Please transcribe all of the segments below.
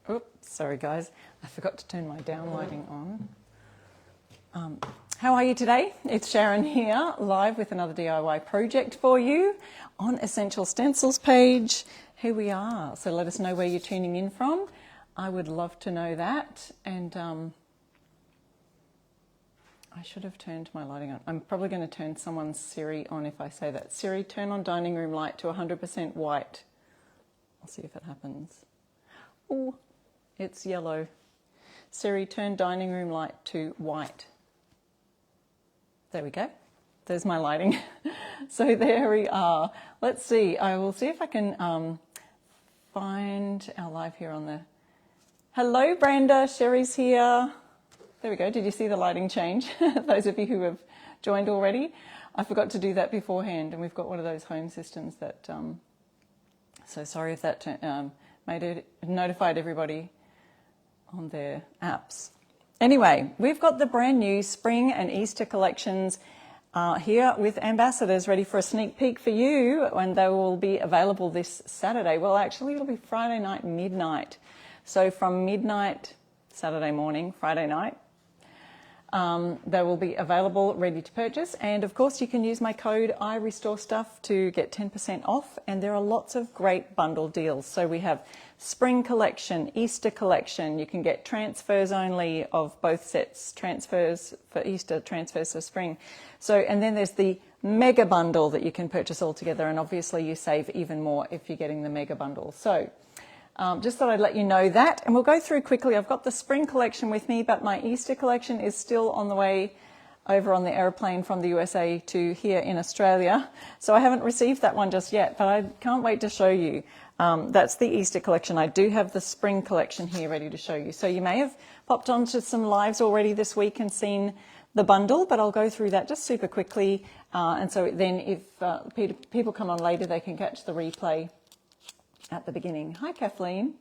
Oops, sorry guys, I forgot to turn my down lighting on. How are you today? It's Sharon here, live with another DIY project for you on Essential Stencils page. Here we are, so let us know where you're tuning in from. I would love to know that, and I should have turned my lighting on. I'm probably going to turn someone's Siri on if I say that. Siri, turn on dining room light to 100% white. I'll see if it happens. Oh, it's yellow. Siri, turn dining room light to white. There we go. There's my lighting. So there we are. Let's see. I will see if I can find our live here on the... Hello, Brenda. Sherry's here. There we go. Did you see the lighting change? Those of you who have joined already. I forgot to do that beforehand, and we've got one of those home systems that... so sorry if that notified everybody on their apps. Anyway, we've got the brand new spring and Easter collections here with ambassadors ready for a sneak peek for you, and they will be available this Saturday. Well, actually, it'll be Friday night, midnight. So from midnight, Saturday morning, Friday night, they will be available, ready to purchase. And of course, you can use my code IRestoreStuff to get 10% off. And there are lots of great bundle deals. So we have spring collection, Easter collection. You can get transfers only of both sets, transfers for Easter, transfers for spring. So, and then there's the mega bundle that you can purchase all together. And obviously you save even more if you're getting the mega bundle. So just thought I'd let you know that, and we'll go through quickly. I've got the spring collection with me, but my Easter collection is still on the way over on the aeroplane from the USA to here in Australia. So I haven't received that one just yet, but I can't wait to show you. That's the Easter collection. I do have the spring collection here ready to show you. So you may have popped onto some lives already this week and seen the bundle, but I'll go through that just super quickly. And so then if people come on later, they can catch the replay at the beginning. Hi, Kathleen.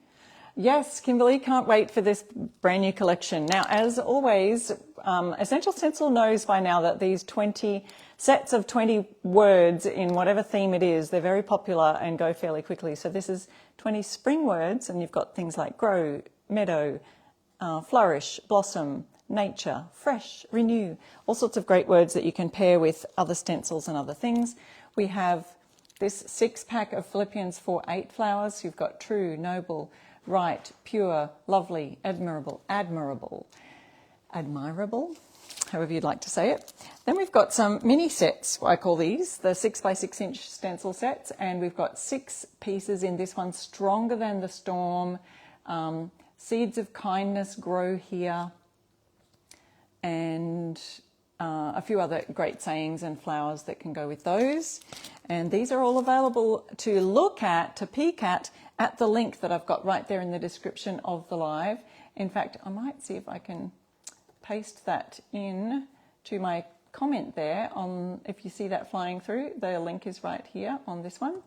Yes, Kimberly, can't wait for this brand new collection. Now, as always, Essential Stencil knows by now that these 20 sets of 20 words in whatever theme it is, they're very popular and go fairly quickly. So this is 20 spring words, and you've got things like grow, meadow, flourish, blossom, nature, fresh, renew, all sorts of great words that you can pair with other stencils and other things. We have this 6-pack of Philippians 4:8 flowers. You've got true, noble, right, pure, lovely, admirable, however you'd like to say it. Then we've got some mini sets, I call these, the 6x6 inch stencil sets, and we've got 6 pieces in this one, Stronger Than the Storm, Seeds of Kindness Grow Here, and a few other great sayings and flowers that can go with those. And these are all available to look at, to peek at the link that I've got right there in the description of the live. In fact, I might see if I can paste that in to my comment there on, if you see that flying through, the link is right here on this one.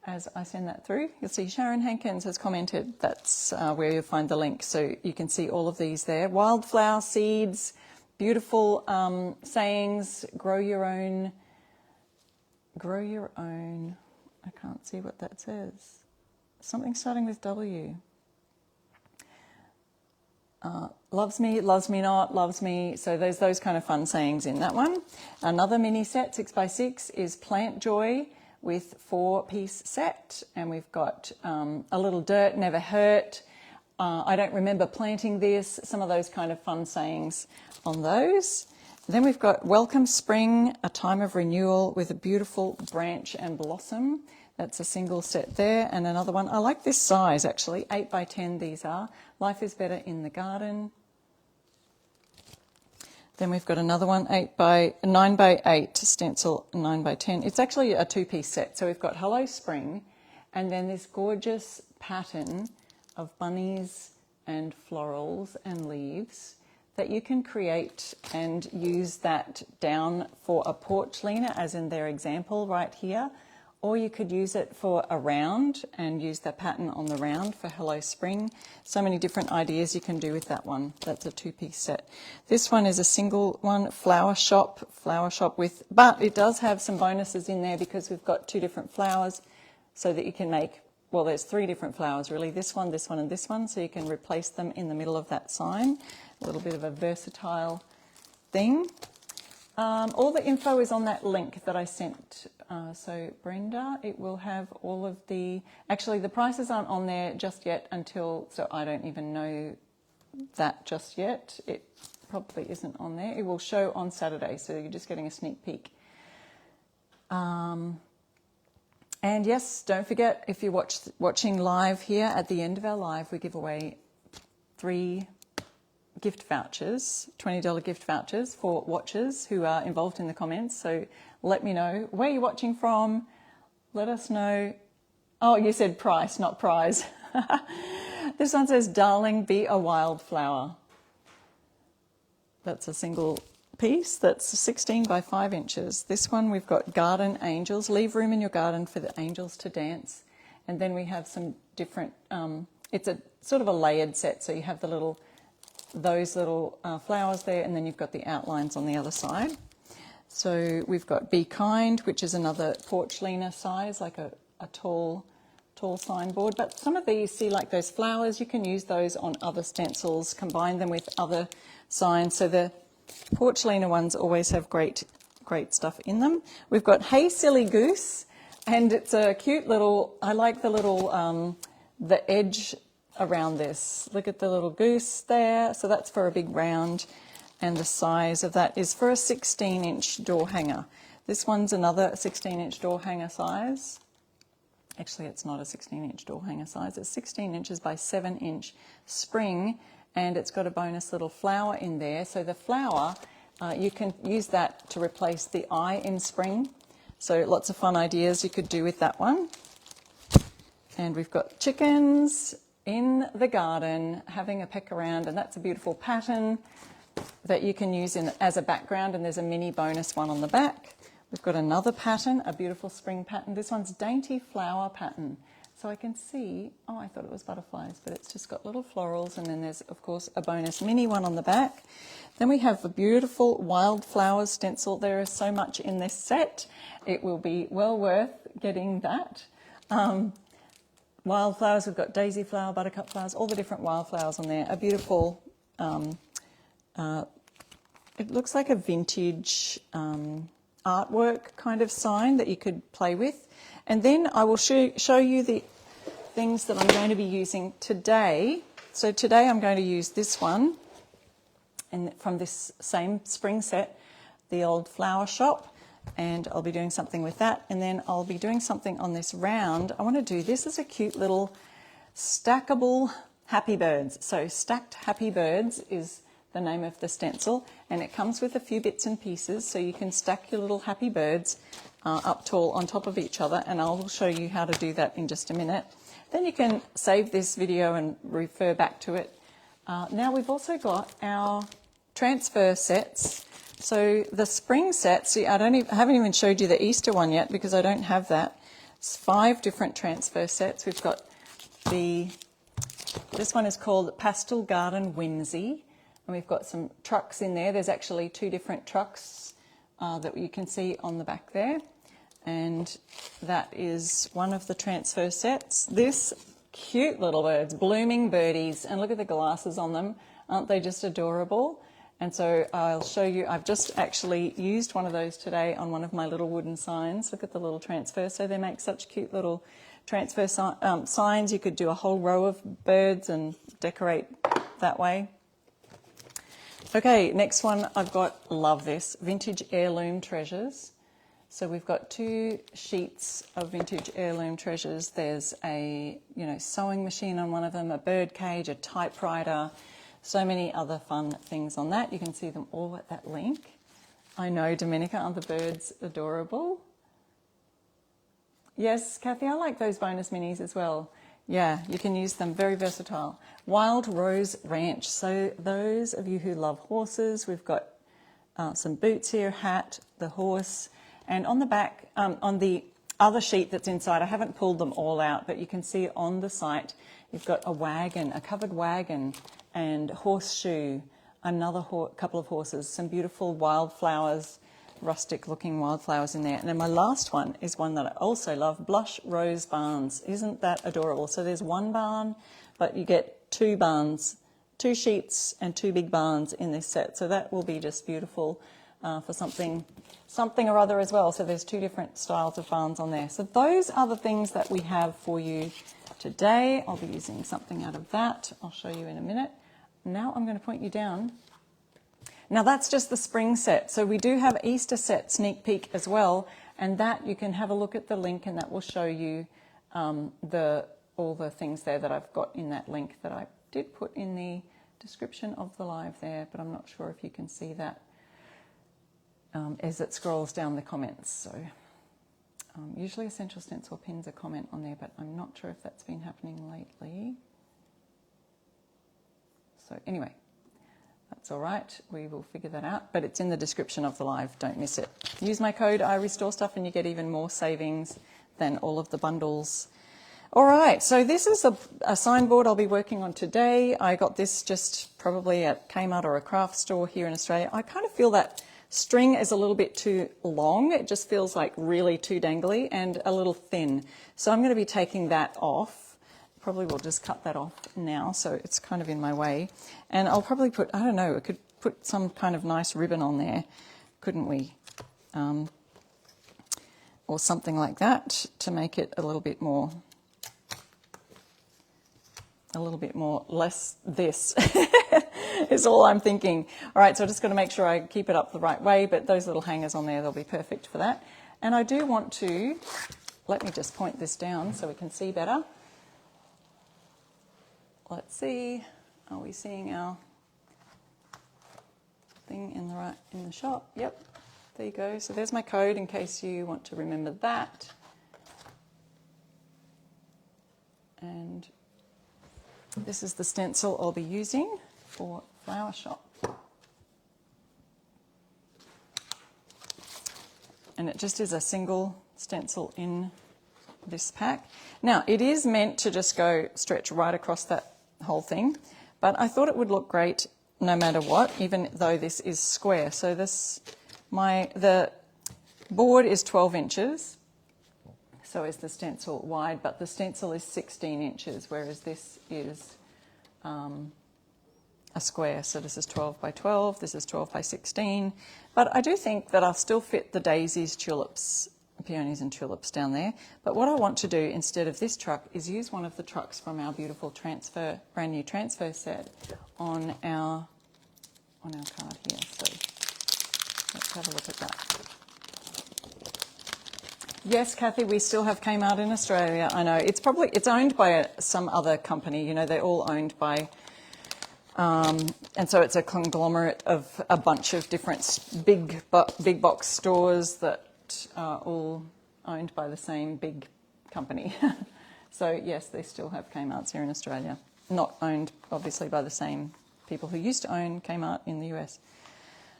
As I send that through, you'll see Sharon Hankins has commented. That's where you'll find the link. So you can see all of these there. Wildflower seeds, beautiful sayings, grow your own, I can't see what that says. Something starting with W. Loves me not, loves me. So there's those kind of fun sayings in that one. Another mini set, 6x6, is Plant Joy with 4-piece set. And we've got a little dirt never hurt. I don't remember planting this. Some of those kind of fun sayings on those. And then we've got Welcome Spring, a time of renewal with a beautiful branch and blossom. That's a single set there. And another one, I like this size actually, 8x10 these are. Life is better in the garden. Then we've got another one, 9x8 stencil, 9x10. It's actually a 2-piece set. So we've got Hello Spring, and then this gorgeous pattern of bunnies and florals and leaves that you can create and use that down for a porch leaner, as in their example right here. Or you could use it for a round and use the pattern on the round for Hello Spring. So many different ideas you can do with that one. That's a 2-piece set. This one is a single one, flower shop with, but it does have some bonuses in there because we've got 2 different flowers so that you can make well, there's 3 different flowers really, this one, and this one, so you can replace them in the middle of that sign. A little bit of a versatile thing. All the info is on that link that I sent. So Brenda, it will have all of the, actually the prices aren't on there just yet until, so I don't even know that just yet. It probably isn't on there. It will show on Saturday, so you're just getting a sneak peek. And yes, don't forget, if you're watching live here, at the end of our live, we give away 3 gift vouchers, $20 gift vouchers for watchers who are involved in the comments. So let me know where you're watching from. Let us know. Oh, you said price, not prize. This one says, darling, be a wildflower. That's a single piece. That's 16 by 5 inches. This one we've got garden angels. Leave room in your garden for the angels to dance. And then we have some different, it's a sort of a layered set. So you have those little flowers there, and then you've got the outlines on the other side. So we've got Be Kind, which is another porch leaner size, like a tall signboard. But some of these, see, like those flowers, you can use those on other stencils, combine them with other signs. So the porch leaner ones always have great stuff in them. We've got Hey Silly Goose, and it's a cute little, I like the little, the edge around this. Look at the little goose there. So that's for a big round, and the size of that is for a 16-inch door hanger. This one's another 16-inch door hanger size. Actually, it's not a 16-inch door hanger size. It's 16 inches by 7-inch spring, and it's got a bonus little flower in there. So the flower, you can use that to replace the eye in spring. So lots of fun ideas you could do with that one. And we've got chickens in the garden having a peck around, and that's a beautiful pattern that you can use as a background, and there's a mini bonus one on the back. We've got another pattern, a beautiful spring pattern. This one's dainty flower pattern. So I can see, oh, I thought it was butterflies, but it's just got little florals, and then there's, of course, a bonus mini one on the back. Then we have a beautiful wildflowers stencil. There is so much in this set. It will be well worth getting that. Wildflowers, we've got daisy flower, buttercup flowers, all the different wildflowers on there. A beautiful, it looks like a vintage artwork kind of sign that you could play with. And then I will show you the things that I'm going to be using today. So today I'm going to use this one, and from this same spring set, the old flower shop. And I'll be doing something with that, and then I'll be doing something on this round. I want to do, this is a cute little stackable happy birds. So Stacked Happy Birds is the name of the stencil, and it comes with a few bits and pieces, so you can stack your little happy birds up tall on top of each other, and I'll show you how to do that in just a minute. Then you can save this video and refer back to it. Now we've also got our transfer sets. So the spring set, see, I haven't even showed you the Easter one yet because I don't have that. It's 5 different transfer sets. We've got this one is called Pastel Garden Whimsy, and we've got some trucks in there. There's actually 2 different trucks that you can see on the back there, and that is one of the transfer sets. This cute little birds, blooming birdies, and look at the glasses on them. Aren't they just adorable? And so I'll show you, I've just actually used one of those today on one of my little wooden signs. Look at the little transfer. So they make such cute little transfer signs. You could do a whole row of birds and decorate that way. Okay, next one I've got, love this, Vintage Heirloom Treasures. So we've got 2 sheets of Vintage Heirloom Treasures. There's a, sewing machine on one of them, a bird cage, a typewriter, so many other fun things on that. You can see them all at that link. I know, Dominica, aren't the birds adorable? Yes, Kathy, I like those bonus minis as well. Yeah, you can use them, very versatile. Wild Rose Ranch. So those of you who love horses, we've got some boots here, hat, the horse, and on the back, on the other sheet that's inside, I haven't pulled them all out, but you can see on the site, you've got a wagon, a covered wagon, and horseshoe, another couple of horses, some beautiful wildflowers rustic looking wildflowers in there. And then my last one is one that I also love, Blush Rose Barns. Isn't that adorable? So there's one barn, but you get two barns, two sheets and two big barns in this set. So that will be just beautiful for something or other as well. So there's two different styles of barns on there. So those are the things that we have for you today. I'll be using something out of that. I'll show you in a minute. Now I'm going to point you down. Now that's just the spring set. So we do have Easter set sneak peek as well, and that you can have a look at the link, and that will show you all the things there that I've got in that link that I did put in the description of the live there, but I'm not sure if you can see that as it scrolls down the comments. So usually Essential Stencil pins a comment on there, but I'm not sure if that's been happening lately. So anyway, that's all right. We will figure that out, but it's in the description of the live. Don't miss it. Use my code IRestoreStuff and you get even more savings than all of the bundles. All right, so this is a signboard I'll be working on today. I got this just probably at Kmart or a craft store here in Australia. I kind of feel that string is a little bit too long. It just feels like really too dangly and a little thin. So I'm going to be taking that off. Probably will just cut that off now, so it's kind of in my way. And I'll probably put, I don't know, I could put some kind of nice ribbon on there, couldn't we? Or something like that to make it a little bit more less this is all I'm thinking. All right, so I'm just going to make sure I keep it up the right way, but those little hangers on there, they'll be perfect for that. And I do want to, let me just point this down so we can see better. Let's see, are we seeing our thing in the shot? Yep, there you go. So there's my code in case you want to remember that. And this is the stencil I'll be using for Flower Shop. And it just is a single stencil in this pack. Now, it is meant to just go stretch right across that whole thing, but I thought it would look great no matter what, even though this is square. So the board is 12 inches, so is the stencil wide, but the stencil is 16 inches, whereas this is a square. So this is 12 by 12, this is 12 by 16, but I do think that I'll still fit the daisies, tulips, peonies and tulips down there. But what I want to do instead of this truck is use one of the trucks from our beautiful brand new transfer set on our card here. So let's have a look at that. Yes, Kathy, we still have Kmart in Australia. I know it's owned by some other company. You know, they're all owned by, and so it's a conglomerate of a bunch of different big box stores that are all owned by the same big company. So yes, they still have Kmarts here in Australia. Not owned, obviously, by the same people who used to own Kmart in the US.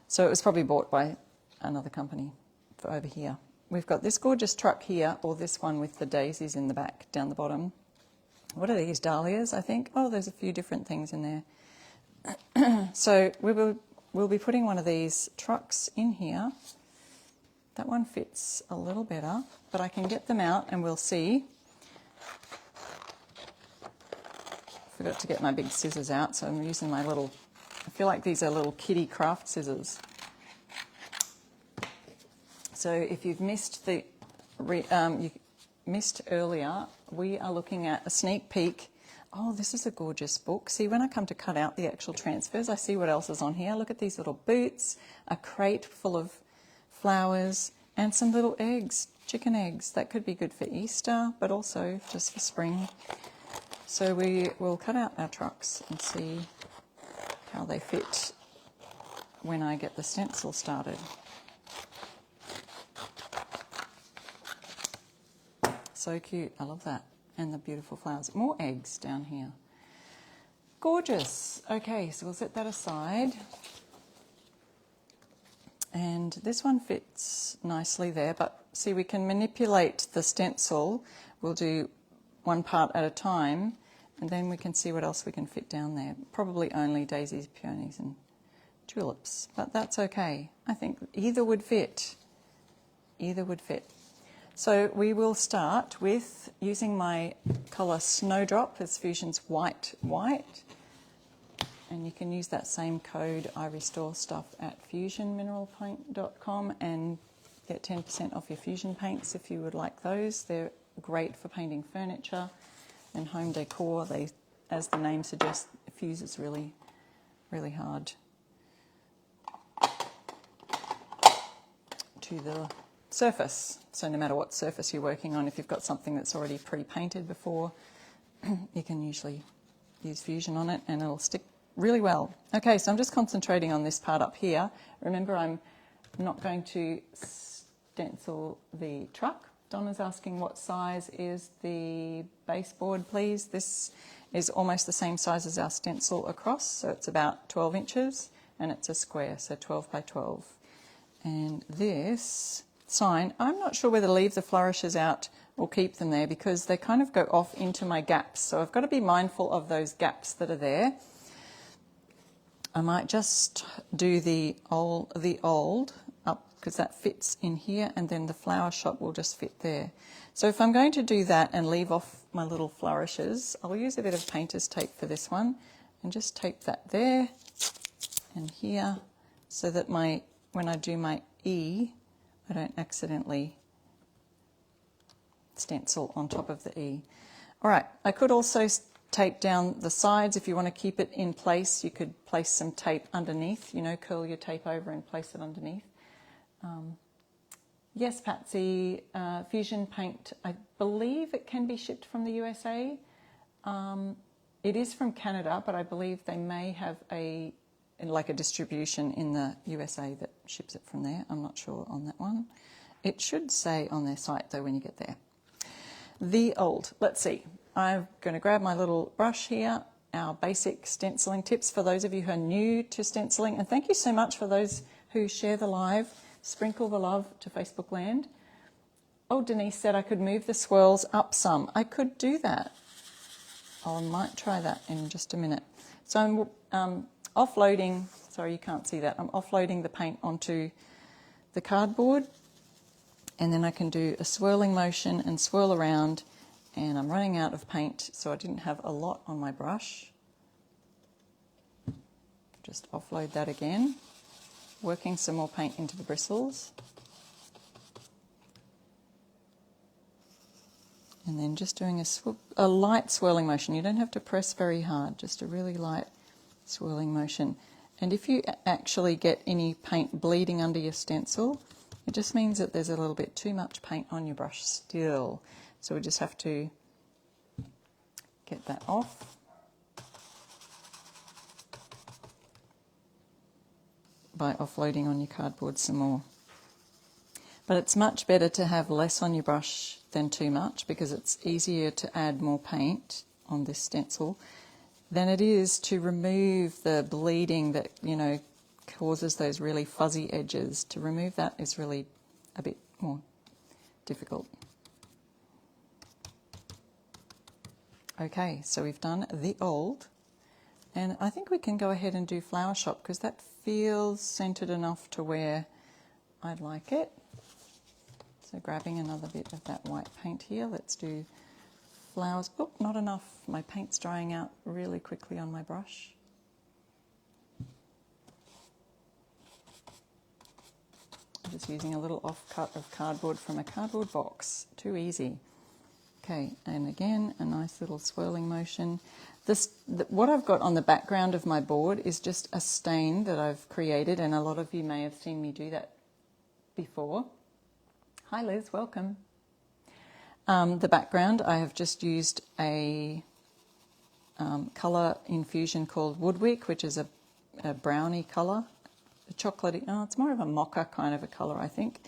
So it was probably bought by another company for over here. We've got this gorgeous truck here, or this one with the daisies in the back down the bottom. What are these, dahlias, I think? Oh, there's a few different things in there. So we'll be putting one of these trucks in here. That one fits a little better, but I can get them out and we'll see. Forgot to get my big scissors out, so I'm using my little, I feel like these are little kitty craft scissors. So if you've missed you missed earlier, we are looking at a sneak peek. Oh, this is a gorgeous book. See, when I come to cut out the actual transfers, I see what else is on here. Look at these little boots, a crate full of flowers, and some little eggs, chicken eggs. That could be good for Easter, but also just for spring. So we will cut out our trucks and see how they fit when I get the stencil started. So cute, I love that. And the beautiful flowers. More eggs down here. Gorgeous. Okay, so we'll set that aside. And this one fits nicely there, but see, we can manipulate the stencil. We'll do one part at a time, and then we can see what else we can fit down there. Probably only daisies, peonies, and tulips, but that's okay. I think either would fit. Either would fit. So we will start with using my colour Snowdrop as Fusion's White. And you can use that same code I restore stuff at fusionmineralpaint.com and get 10% off your Fusion paints if you would like those. They're great for painting furniture and home decor. They, as the name suggests, fuses really, really hard to the surface. So no matter what surface you're working on, if you've got something that's already pre-painted before, you can usually use Fusion on it and it'll stick really well. Okay, so I'm just concentrating on this part up here. Remember, I'm not going to stencil the truck. Donna's asking what size is the baseboard, please. This is almost the same size as our stencil across, so it's about 12 inches and it's a square, so 12 by 12. And this sign, I'm not sure whether to leave the flourishes out or keep them there because they kind of go off into my gaps. So I've got to be mindful of those gaps that are there. I might just do the old up because that fits in here, and then the flower shop will just fit there. So if I'm going to do that and leave off my little flourishes, I'll use a bit of painter's tape for this one and just tape that there and here so that when I do my E, I don't accidentally stencil on top of the E. All right, I could also tape down the sides. If you want to keep it in place, you could place some tape underneath, you know, curl your tape over and place it underneath. Yes, Patsy, Fusion paint, I believe it can be shipped from the USA. It is from Canada, but I believe they may have a distribution in the USA that ships it from there. I'm not sure on that one. It should say on their site though when you get there. The old, let's see. I'm going to grab my little brush here, our basic stenciling tips for those of you who are new to stenciling. And thank you so much for those who share the live. Sprinkle the love to Facebook land. Oh, Denise said I could move the swirls up some. I could do that. I might try that in just a minute. So I'm offloading, sorry you can't see that, I'm offloading the paint onto the cardboard, and then I can do a swirling motion and swirl around, and I'm running out of paint, so I didn't have a lot on my brush. Just offload that again, working some more paint into the bristles. And then just doing a light swirling motion. You don't have to press very hard, just a really light swirling motion. And if you actually get any paint bleeding under your stencil, it just means that there's a little bit too much paint on your brush still. So we just have to get that off by offloading on your cardboard some more. But it's much better to have less on your brush than too much, because it's easier to add more paint on this stencil than it is to remove the bleeding that, you know, causes those really fuzzy edges. To remove that is really a bit more difficult. Okay, so we've done the old, and I think we can go ahead and do Flower Shop because that feels centered enough to where I'd like it. So grabbing another bit of that white paint here, let's do flowers. Oh, not enough. My paint's drying out really quickly on my brush. I'm just using a little offcut of cardboard from a cardboard box. Too easy. Okay, and again, a nice little swirling motion. What I've got on the background of my board is just a stain that I've created, and a lot of you may have seen me do that before. Hi Liz, welcome. The background, I have just used a colour infusion called Woodwick, which is a brownie colour, a chocolatey, it's more of a mocha kind of a colour, I think.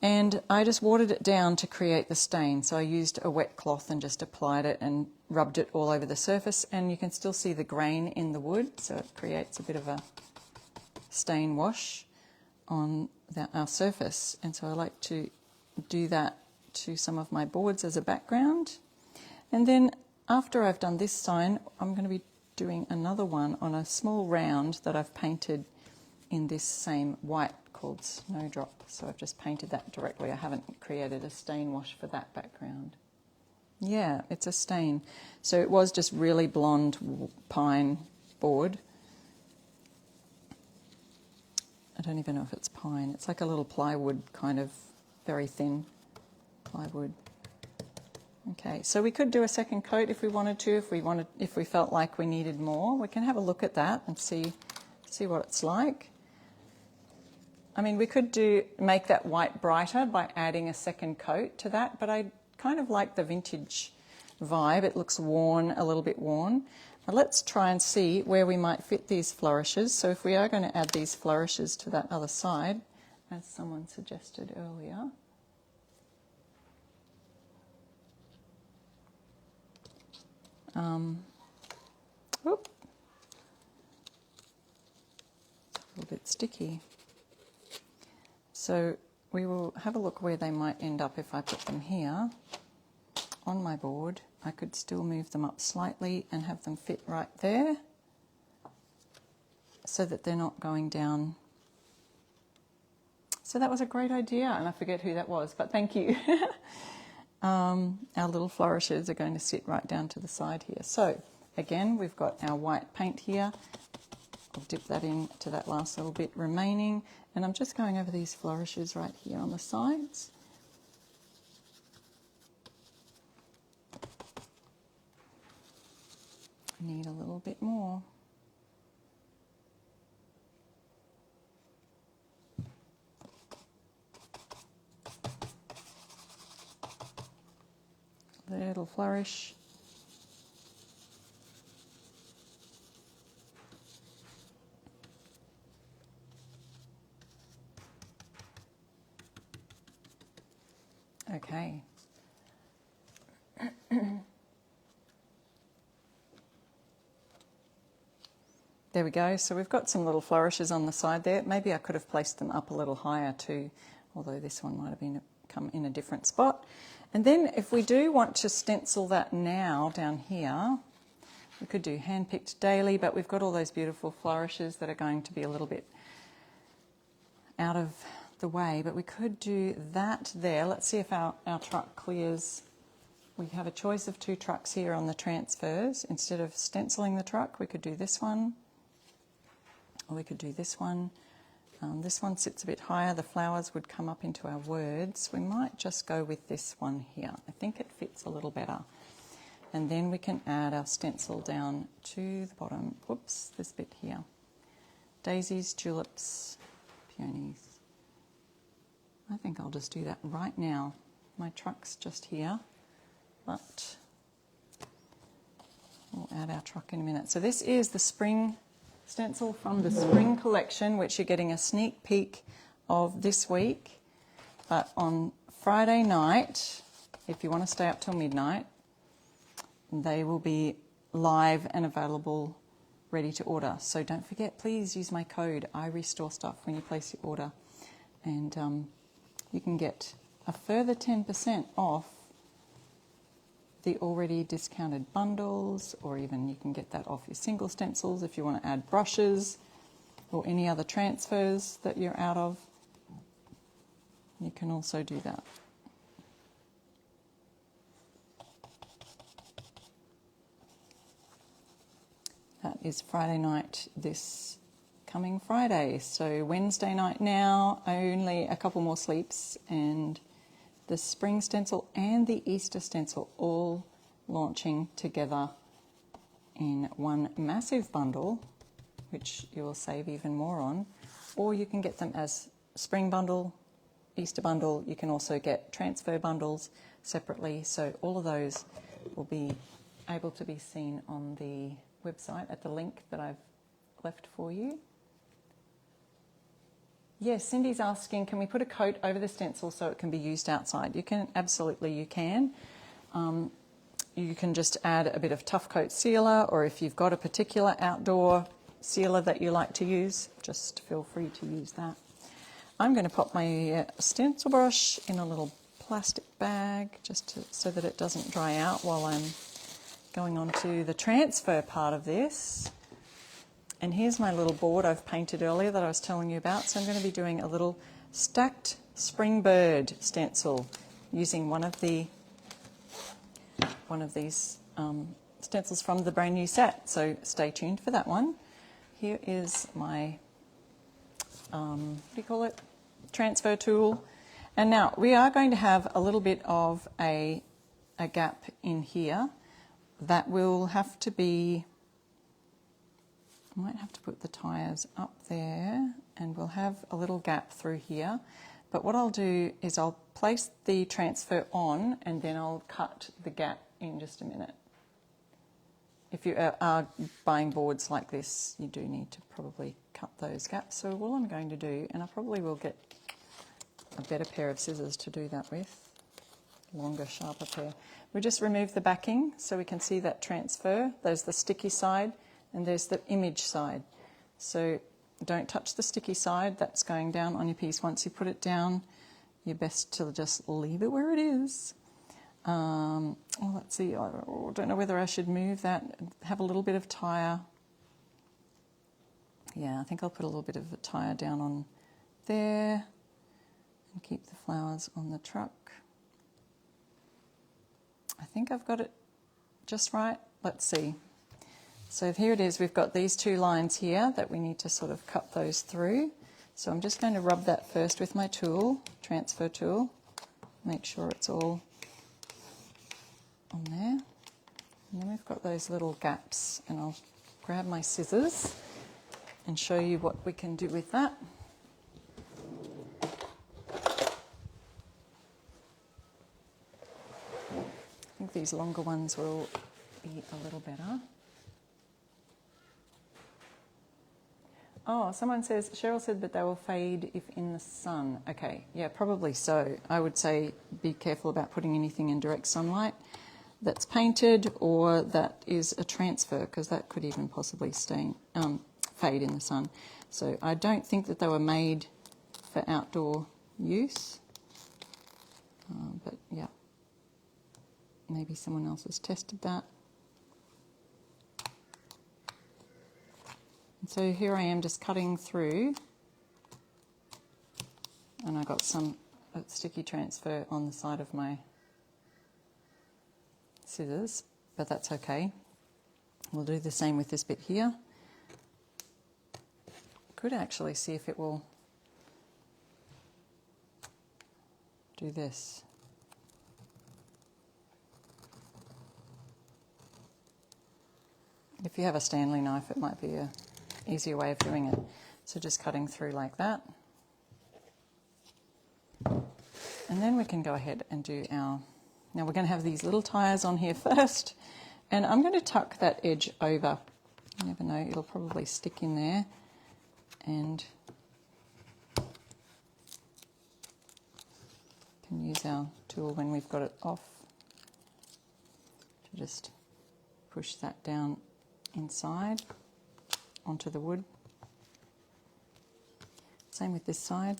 And I just watered it down to create the stain. So I used a wet cloth and just applied it and rubbed it all over the surface, and you can still see the grain in the wood, so it creates a bit of a stain wash on our surface. And so I like to do that to some of my boards as a background. And then after I've done this sign, I'm going to be doing another one on a small round that I've painted in this same white called Snowdrop. So I've just painted that directly. I haven't created a stain wash for that background. Yeah, it's a stain. So it was just really blonde pine board. I don't even know if it's pine. It's like a little plywood, kind of very thin plywood. Okay, so we could do a second coat if we wanted to, if we felt like we needed more. We can have a look at that and see what it's like. I mean, we could make that white brighter by adding a second coat to that, but I kind of like the vintage vibe. It looks worn, a little bit worn. Now let's try and see where we might fit these flourishes. So if we are going to add these flourishes to that other side, as someone suggested earlier, whoop, it's a little bit sticky. So we will have a look where they might end up if I put them here on my board. I could still move them up slightly and have them fit right there so that they're not going down. So that was a great idea, and I forget who that was, but thank you. Our little flourishes are going to sit right down to the side here. So again, we've got our white paint here. I'll dip that into that last little bit remaining, and I'm just going over these flourishes right here on the sides. I need a little bit more. Little flourish. Okay. There we go. So we've got some little flourishes on the side there. Maybe I could have placed them up a little higher too, although this one might have come in a different spot. And then if we do want to stencil that now down here, we could do hand-picked daily, but we've got all those beautiful flourishes that are going to be a little bit out of the way, but we could do that there. Let's see if our truck clears. We have a choice of 2 trucks here on the transfers. Instead of stenciling the truck, we could do this one, or we could do this one. This one sits a bit higher. The flowers would come up into our words. We might just go with this one here. I think it fits a little better. And then we can add our stencil down to the bottom. Whoops, this bit here. Daisies, tulips, peonies. I think I'll just do that right now. My truck's just here, but we'll add our truck in a minute. So this is the spring stencil from the spring collection, which you're getting a sneak peek of this week. But on Friday night, if you want to stay up till midnight, they will be live and available, ready to order. So don't forget, please use my code IRestoreStuff when you place your order, and you can get a further 10% off the already discounted bundles, or even you can get that off your single stencils if you want to add brushes or any other transfers that you're out of. You can also do that. That is Friday night this coming Friday. So Wednesday night now, only a couple more sleeps, and the spring stencil and the Easter stencil all launching together in one massive bundle, which you will save even more on. Or you can get them as spring bundle, Easter bundle. You can also get transfer bundles separately. So all of those will be able to be seen on the website at the link that I've left for you. Yes, Cindy's asking, can we put a coat over the stencil so it can be used outside? You can, absolutely you can. You can just add a bit of Tough Coat sealer, or if you've got a particular outdoor sealer that you like to use, just feel free to use that. I'm going to pop my stencil brush in a little plastic bag just so that it doesn't dry out while I'm going on to the transfer part of this. And here's my little board I've painted earlier that I was telling you about. So I'm going to be doing a little stacked spring bird stencil using one of these stencils from the brand new set. So stay tuned for that one. Here is my, transfer tool. And now we are going to have a little bit of a gap in here that will have to be, I might have to put the tyres up there, and we'll have a little gap through here. But what I'll do is I'll place the transfer on and then I'll cut the gap in just a minute. If you are buying boards like this, you do need to probably cut those gaps. So all I'm going to do, and I probably will get a better pair of scissors to do that with, longer, sharper pair. We just remove the backing so we can see that transfer. There's the sticky side and there's the image side. So don't touch the sticky side, that's going down on your piece. Once you put it down, you're best to just leave it where it is. Well, let's see, I don't know whether I should move that, have a little bit of tire. Yeah, I think I'll put a little bit of a tire down on there and keep the flowers on the truck. I think I've got it just right. Let's see. So here it is, we've got these two lines here that we need to sort of cut those through. So I'm just going to rub that first with my tool, transfer tool, make sure it's all on there. And then we've got those little gaps, and I'll grab my scissors and show you what we can do with that. I think these longer ones will be a little better. Oh, someone says, Cheryl said that they will fade if in the sun. Okay, yeah, probably so. I would say be careful about putting anything in direct sunlight that's painted or that is a transfer, because that could even possibly fade in the sun. So I don't think that they were made for outdoor use, but yeah, maybe someone else has tested that. And so here I am just cutting through, and I got some sticky transfer on the side of my scissors, but that's okay. We'll do the same with this bit here. Could actually see if it will do this. If you have a Stanley knife, it might be a easier way of doing it. So just cutting through like that. And then we can go ahead and do our, now we're going to have these little tires on here first, and I'm going to tuck that edge over. You never know, it'll probably stick in there, and can use our tool when we've got it off to just push that down inside onto the wood. Same with this side.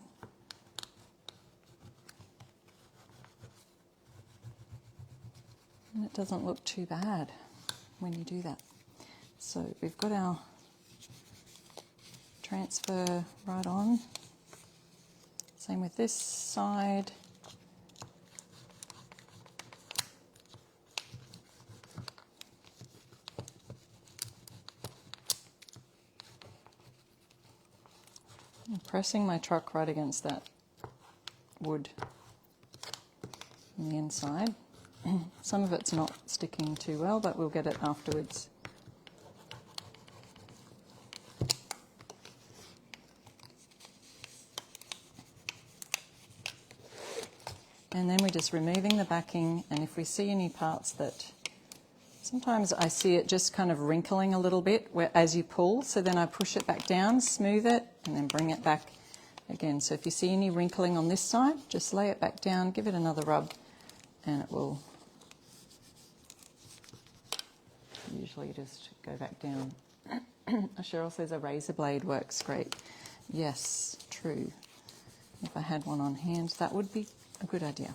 And it doesn't look too bad when you do that. So we've got our transfer right on. Same with this side. I'm pressing my truck right against that wood on the inside. Some of it's not sticking too well, but we'll get it afterwards. And then we're just removing the backing, and if we see any parts that, sometimes I see it just kind of wrinkling a little bit as you pull, so then I push it back down, smooth it, and then bring it back again. So if you see any wrinkling on this side, just lay it back down, give it another rub, and it will usually just go back down. Cheryl says a razor blade works great. Yes, true. If I had one on hand, that would be a good idea.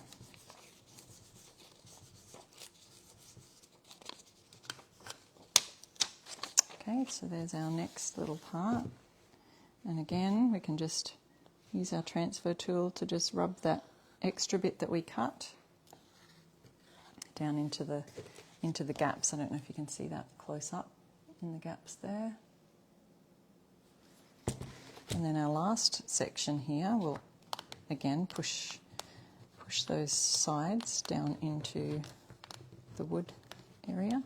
Okay, so there's our next little part. And again, we can just use our transfer tool to just rub that extra bit that we cut down into the gaps. I don't know if you can see that close up in the gaps there. And then our last section here, we'll again push those sides down into the wood area.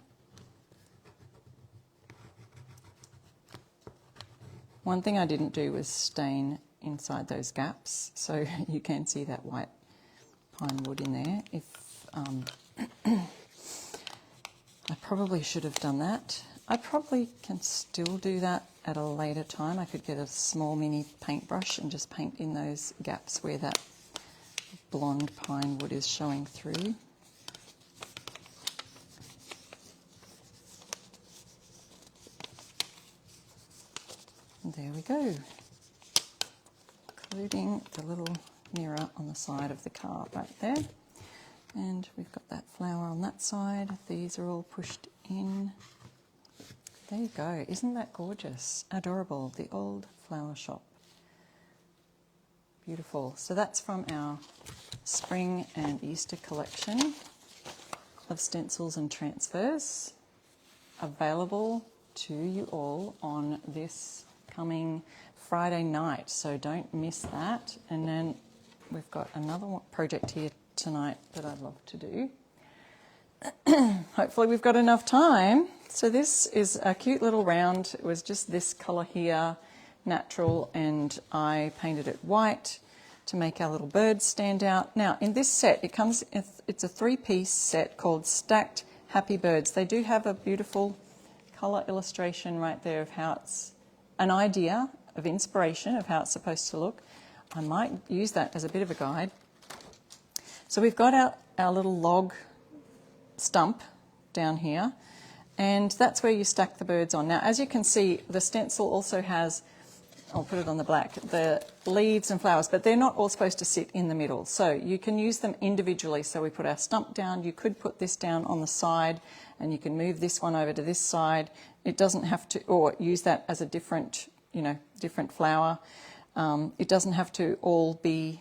One thing I didn't do was stain inside those gaps, so you can see that white pine wood in there. If I probably should have done that. I probably can still do that at a later time. I could get a small mini paintbrush and just paint in those gaps where that blonde pine wood is showing through. And there we go, including the little mirror on the side of the car right there. And we've got that flower on that side. These are all pushed in. There you go. Isn't that gorgeous? Adorable. The old flower shop. Beautiful. So that's from our spring and Easter collection of stencils and transfers, available to you all on this coming Friday night. So don't miss that. And then we've got another project here tonight that I'd love to do. Hopefully we've got enough time. So this is a cute little round. It was just this colour here, natural, and I painted it white to make our little birds stand out. Now in this set, it's a 3-piece set called Stacked Happy Birds. They do have a beautiful colour illustration right there of how it's an idea of inspiration of how it's supposed to look. I might use that as a bit of a guide. So we've got our little log stump down here, and that's where you stack the birds on. Now, as you can see, the stencil also has, I'll put it on the black, the leaves and flowers, but they're not all supposed to sit in the middle. So you can use them individually. So we put our stump down. You could put this down on the side, and you can move this one over to this side. It doesn't have to, or use that as a different, different flower. It doesn't have to all be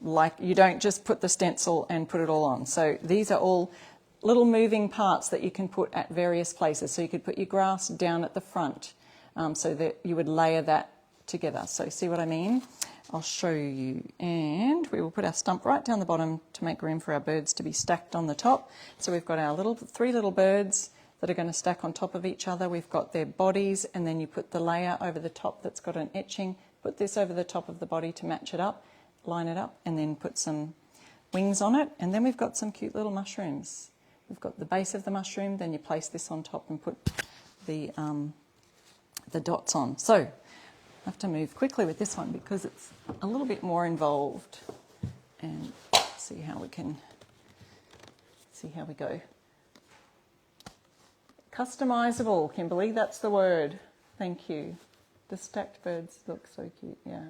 like, you don't just put the stencil and put it all on. So these are all little moving parts that you can put at various places. So you could put your grass down at the front, so that you would layer that together. So see what I mean? I'll show you. And we will put our stump right down the bottom to make room for our birds to be stacked on the top. So we've got our 3 little birds that are going to stack on top of each other. We've got their bodies, and then you put the layer over the top that's got an etching. Put this over the top of the body to match it up, line it up, and then put some wings on it. And then we've got some cute little mushrooms. We've got the base of the mushroom, then you place this on top and put the dots on. So I have to move quickly with this one because it's a little bit more involved, and see how we go. Customizable, Kimberly, that's the word. Thank you. The stacked birds look so cute, yeah.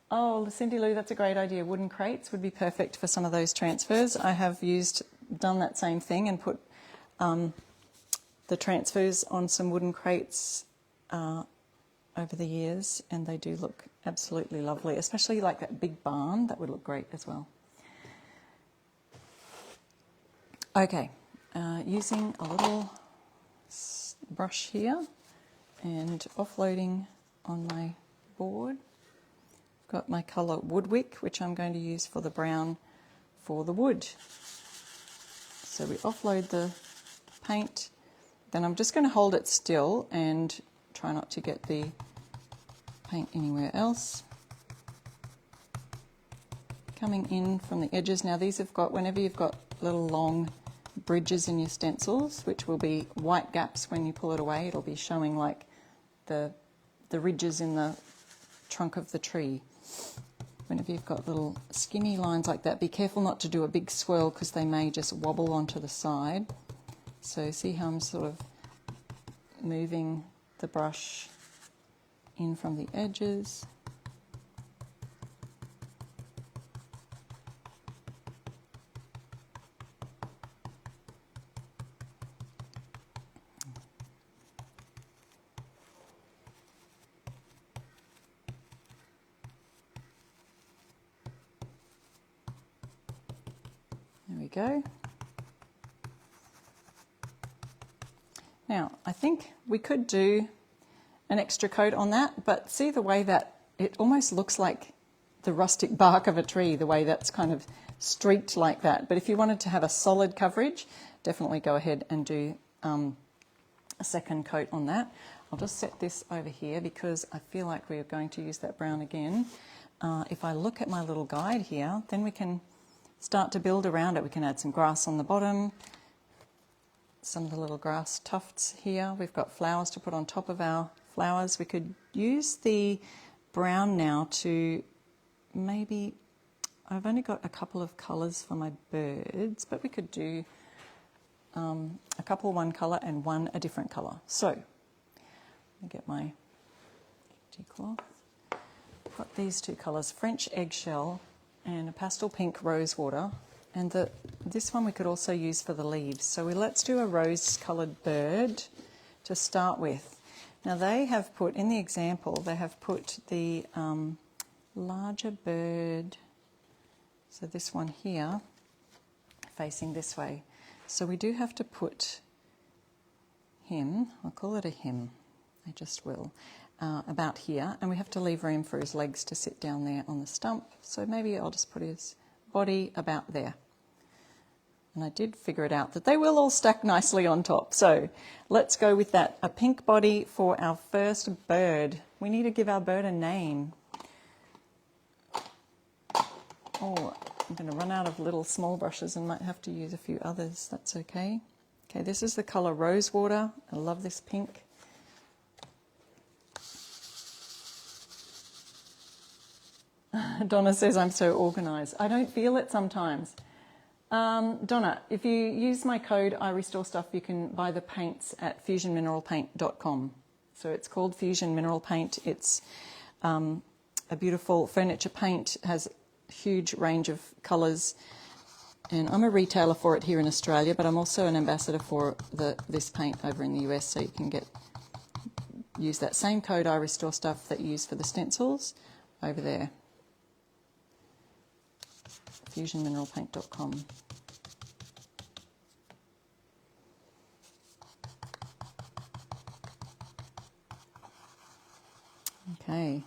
Oh, Cindy Lou, that's a great idea. Wooden crates would be perfect for some of those transfers. I have done that same thing and put the transfers on some wooden crates over the years, and they do look absolutely lovely, especially like that big barn. That would look great as well. Okay, using a little brush here and offloading on my board. I've got my colour Woodwick, which I'm going to use for the brown for the wood. So we offload the paint, then I'm just going to hold it still and try not to get the paint anywhere else. Coming in from the edges. Now these have got, whenever you've got little long bridges in your stencils, which will be white gaps when you pull it away, it'll be showing like the ridges in the trunk of the tree. Whenever you've got little skinny lines like that, be careful not to do a big swirl because they may just wobble onto the side. So see how I'm sort of moving the brush in from the edges. go. Now, I think we could do an extra coat on that, but see the way that it almost looks like the rustic bark of a tree, the way that's kind of streaked like that. But if you wanted to have a solid coverage, definitely go ahead and do a second coat on that. I'll just set this over here because I feel like we're going to use that brown again. If I look at my little guide here, then we can start to build around it. We can add some grass on the bottom, some of the little grass tufts here. We've got flowers to put on top of our flowers. We could use the brown now to maybe, I've only got a couple of colours for my birds, but we could do a couple one colour and one a different colour. So, let me get my empty cloth. Got these two colours, French eggshell and a pastel pink rose water. And this one we could also use for the leaves. So let's do a rose coloured bird to start with. Now they have put, in the example, they have put the larger bird, so this one here, facing this way. So we do have to put him, I'll call it a him, I just will, about here, and we have to leave room for his legs to sit down there on the stump. So maybe I'll just put his body about there. And I did figure it out that they will all stack nicely on top. So let's go with that. A pink body for our first bird. We need to give our bird a name. Oh, I'm going to run out of little small brushes and might have to use a few others. That's okay. Okay, this is the colour Rose Water. I love this pink. Donna says I'm so organised. I don't feel it sometimes. Donna, if you use my code I Restore Stuff, you can buy the paints at fusionmineralpaint.com. So it's called Fusion Mineral Paint. It's a beautiful furniture paint, has a huge range of colours, and I'm a retailer for it here in Australia, but I'm also an ambassador for this paint over in the US, so you can use that same code I Restore Stuff that you use for the stencils over there. fusionmineralpaint.com. Okay.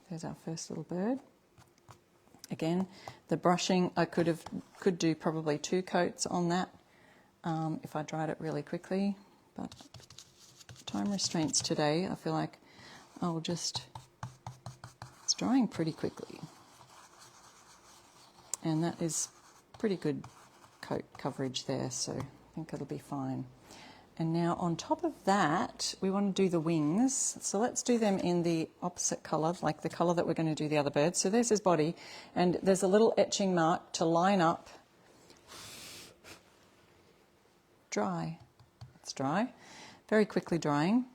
There's our first little bird. Again, the brushing, I could do probably 2 coats on that if I dried it really quickly, but time restraints today, I feel like it's drying pretty quickly. And that is pretty good coat coverage there, so I think it'll be fine. And now on top of that, we want to do the wings. So let's do them in the opposite colour, like the colour that we're going to do the other bird. So there's his body, and there's a little etching mark to line up. Dry. It's dry. Very quickly drying.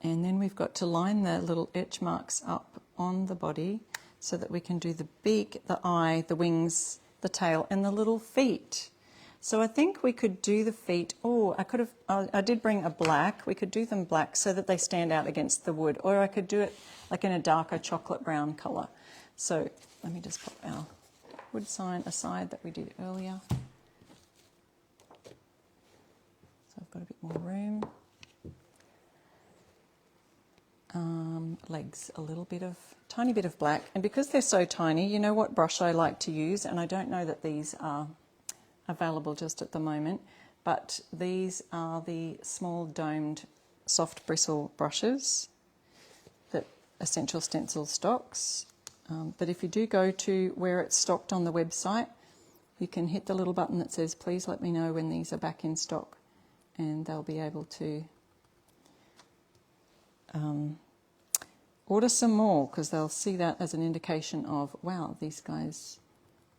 And then we've got to line the little etch marks up on the body so that we can do the beak, the eye, the wings, the tail, and the little feet. So I think we could do the feet. Oh, I did bring a black. We could do them black so that they stand out against the wood, or I could do it like in a darker chocolate brown colour. So let me just pop our wood sign aside that we did earlier. So I've got a bit more room. Legs, a little bit of, tiny bit of black. And because they're so tiny, you know what brush I like to use, and I don't know that these are available just at the moment, but these are the small domed soft bristle brushes that Essential Stencil stocks. But if you do go to where it's stocked on the website, you can hit the little button that says please let me know when these are back in stock, and they'll be able to order some more, because they'll see that as an indication of, wow, these guys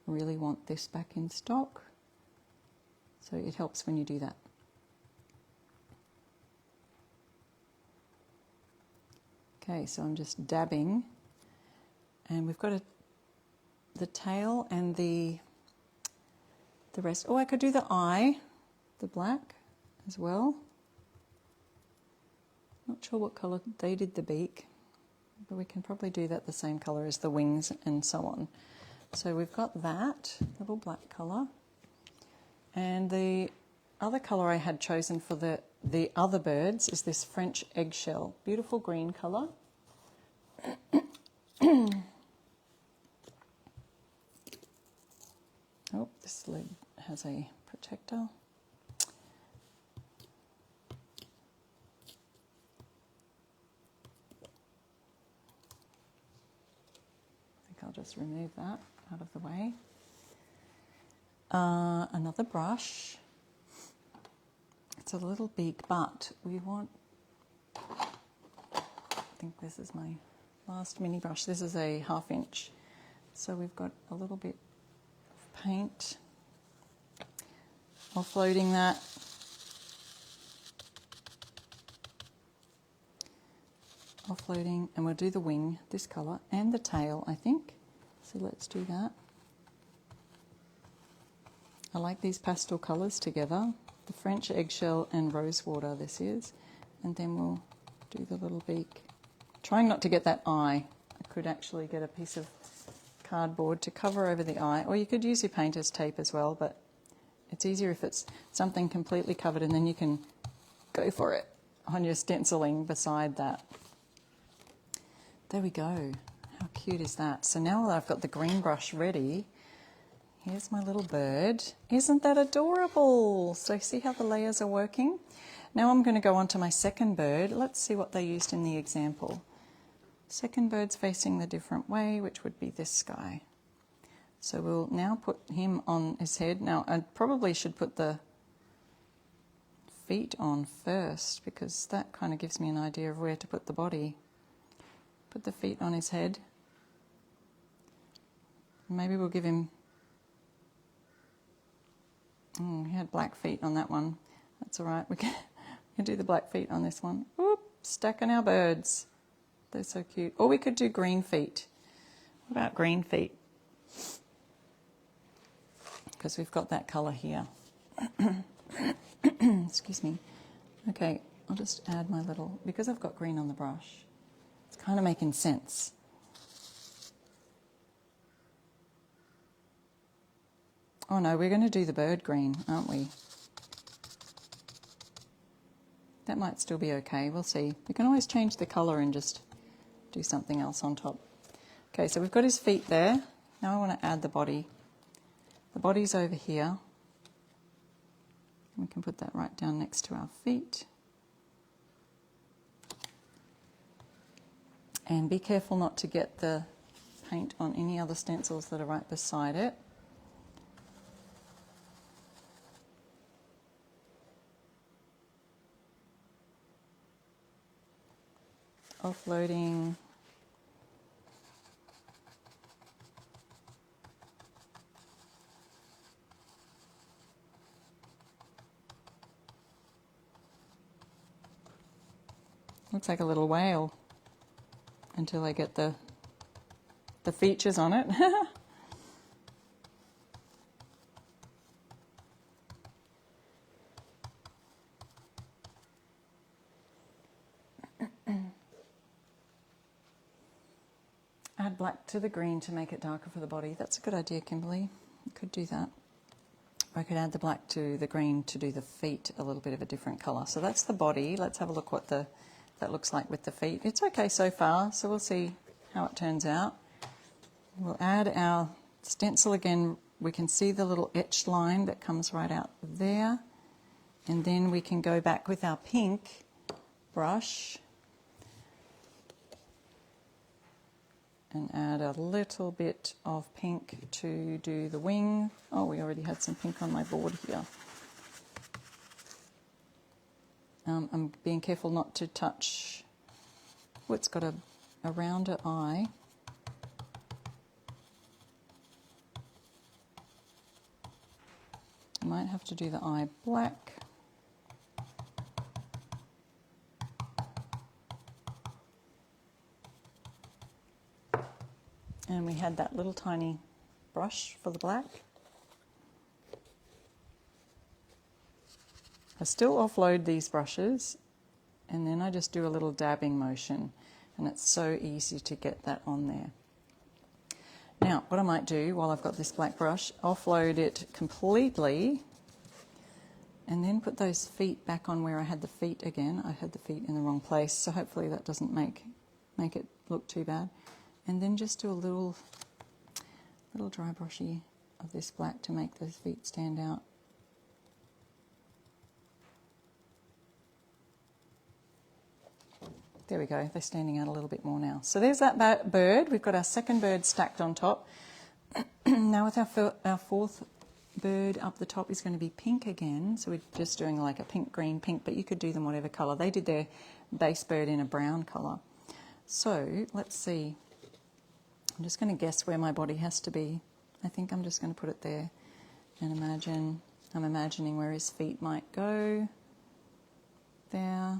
really want this back in stock. So it helps when you do that. Okay, so I'm just dabbing, and we've got the tail and the rest. Oh, I could do the eye, the black as well. Not sure what colour they did the beak, but we can probably do that the same colour as the wings and so on. So we've got that little black colour, and the other colour I had chosen for the other birds is this French eggshell, beautiful green colour. Oh, this lid has a protector. I'll just remove that out of the way. Another brush. It's a little big, but we want, I think this is my last mini brush. This is a 1/2 inch. So we've got a little bit of paint. Offloading that. Offloading, and we'll do the wing, this colour, and the tail, I think. So let's do that. I like these pastel colours together. The French eggshell and rosewater this is. And then we'll do the little beak. Trying not to get that eye. I could actually get a piece of cardboard to cover over the eye, or you could use your painter's tape as well, but it's easier if it's something completely covered, and then you can go for it on your stenciling beside that. There we go. How cute is that? So now that I've got the green brush ready, here's my little bird. Isn't that adorable? So see how the layers are working? Now I'm going to go on to my second bird. Let's see what they used in the example. Second bird's facing the different way, which would be this guy. So we'll now put him on his head. Now I probably should put the feet on first, because that kind of gives me an idea of where to put the body. Put the feet on his head. Maybe we'll give him... he had black feet on that one. That's all right. We can do the black feet on this one. Oop, stacking our birds. They're so cute. Or we could do green feet. What about green feet? Because we've got that colour here. Excuse me. Okay, I'll just add my little... Because I've got green on the brush, it's kind of making sense. Oh no, we're going to do the bird green, aren't we? That might still be okay, we'll see. You can always change the colour and just do something else on top. Okay, so we've got his feet there. Now I want to add the body. The body's over here. We can put that right down next to our feet. And be careful not to get the paint on any other stencils that are right beside it. Offloading. Looks like a little whale until I get the features on it. Add black to the green to make it darker for the body. That's a good idea, Kimberly. You could do that. Or I could add the black to the green to do the feet a little bit of a different colour. So that's the body. Let's have a look what that looks like with the feet. It's okay so far, so we'll see how it turns out. We'll add our stencil again. We can see the little etched line that comes right out there. And then we can go back with our pink brush and add a little bit of pink to do the wing. Oh, we already had some pink on my board here. I'm being careful not to touch. Oh, it's got a rounder eye. I might have to do the eye black. And we had that little tiny brush for the black. I still offload these brushes, and then I just do a little dabbing motion, and it's so easy to get that on there. Now, what I might do while I've got this black brush, offload it completely, and then put those feet back on where I had the feet again. I had the feet in the wrong place, so hopefully that doesn't make it look too bad. And then just do a little dry brushy of this black to make those feet stand out. There we go, they're standing out a little bit more now. So there's that bird. We've got our second bird stacked on top. Now with our fourth bird up the top is going to be pink again. So we're just doing like a pink, green, pink, but you could do them whatever colour. They did their base bird in a brown colour. So let's see. I'm just going to guess where my body has to be. I think I'm just going to put it there and I'm imagining where his feet might go. There.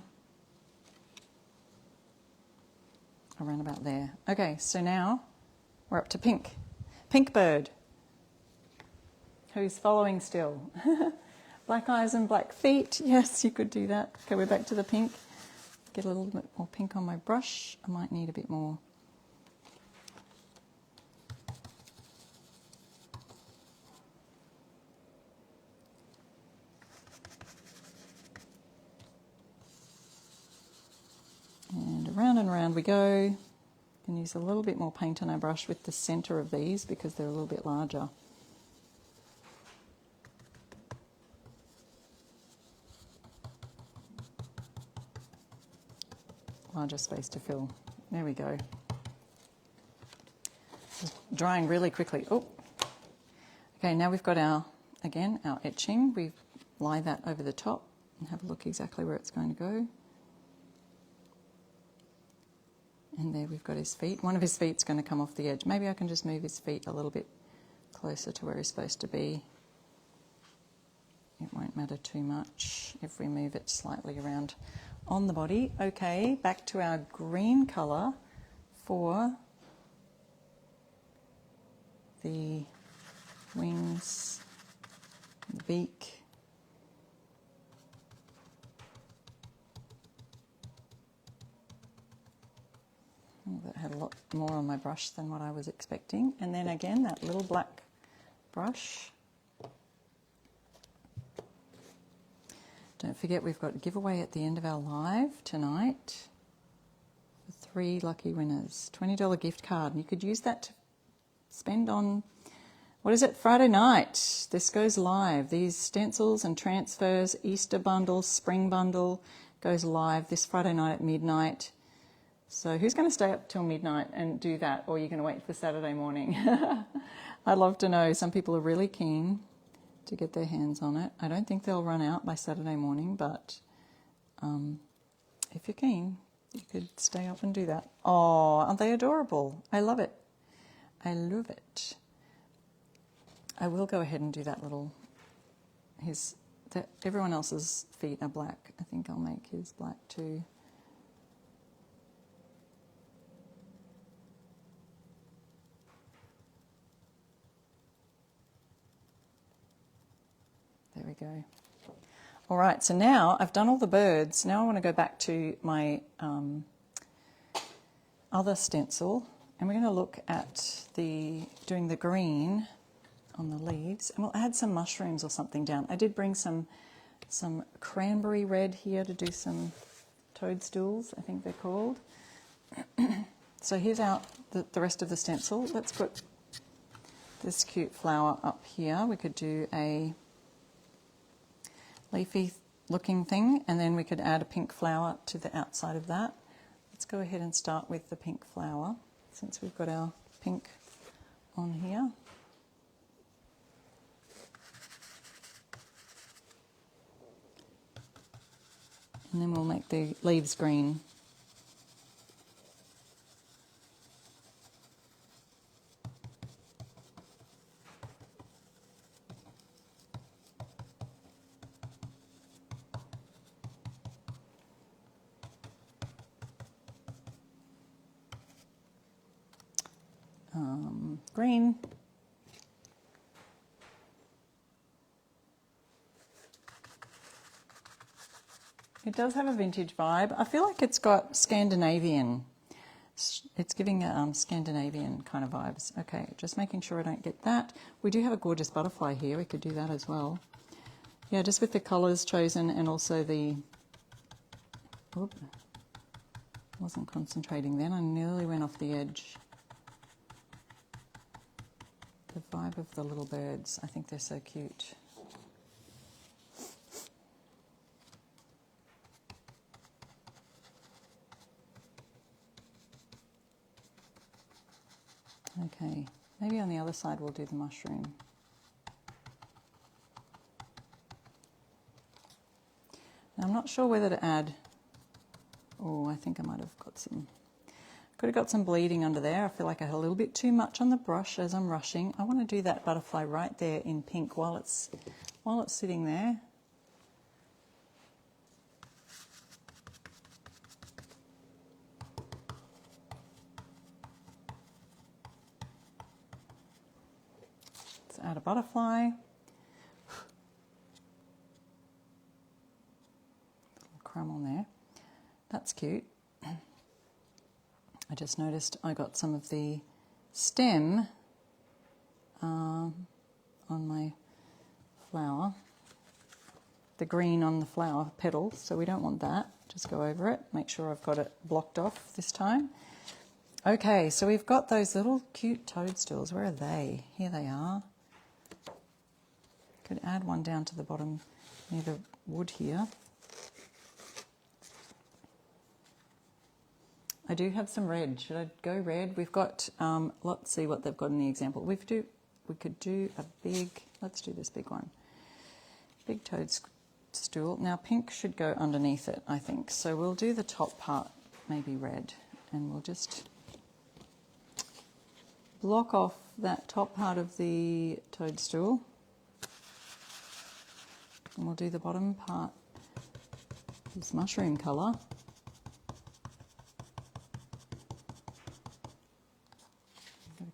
Around about there. Okay, so now we're up to pink. Pink bird. Who's following still? Black eyes and black feet. Yes, you could do that. Okay, we're back to the pink. Get a little bit more pink on my brush. I might need a bit more. And around we go. You can use a little bit more paint on our brush with the centre of these because they're a little bit larger. Larger space to fill. There we go. It's drying really quickly. Oh. Okay, now we've got our etching. We lie that over the top and have a look exactly where it's going to go. And there we've got his feet. One of his feet's going to come off the edge. Maybe I can just move his feet a little bit closer to where he's supposed to be. It won't matter too much if we move it slightly around on the body. Okay, back to our green colour for the wings, the beak. That had a lot more on my brush than what I was expecting. And then again, that little black brush. Don't forget we've got a giveaway at the end of our live tonight for 3 lucky winners. $20 gift card. And you could use that to spend on, what is it, Friday night. This goes live. These stencils and transfers, Easter bundle, spring bundle goes live this Friday night at midnight. So who's going to stay up till midnight and do that, or are you going to wait for Saturday morning? I'd love to know. Some people are really keen to get their hands on it. I don't think they'll run out by Saturday morning, but if you're keen, you could stay up and do that. Oh, aren't they adorable? I love it. I love it. I will go ahead and do that little, everyone else's feet are black. I think I'll make his black too. There we go. All right, so now I've done all the birds. Now I want to go back to my other stencil, and we're going to look at doing the green on the leaves, and we'll add some mushrooms or something down. I did bring some cranberry red here to do some toadstools, I think they're called. So here's the rest of the stencil. Let's put this cute flower up here. We could do a leafy looking thing, and then we could add a pink flower to the outside of that. Let's go ahead and start with the pink flower since we've got our pink on here. And then we'll make the leaves green. Green. It does have a vintage vibe. I feel like it's got Scandinavian. It's giving Scandinavian kind of vibes. Okay, just making sure I don't get that. We do have a gorgeous butterfly here. We could do that as well. Yeah, just with the colours chosen and also the... Oop, wasn't concentrating then. I nearly went off the edge. The vibe of the little birds. I think they're so cute. Okay, maybe on the other side we'll do the mushroom. Now I'm not sure whether to add... Oh, I think I might have got some... Could have got some bleeding under there. I feel like I had a little bit too much on the brush as I'm rushing. I want to do that butterfly right there in pink while it's sitting there. Let's add a butterfly. Little crumb on there. That's cute. I just noticed I got some of the stem on my flower, the green on the flower petals, so we don't want that. Just go over it, make sure I've got it blocked off this time. Okay, so we've got those little cute toadstools. Where are they? Here they are. Could add one down to the bottom near the wood here. I do have some red. Should I go red? We've got, let's see what they've got in the example. We could do a big, let's do this big one. Big toadstool. Now pink should go underneath it, I think. So we'll do the top part, maybe red, and we'll just block off that top part of the toadstool. And we'll do the bottom part, this mushroom colour.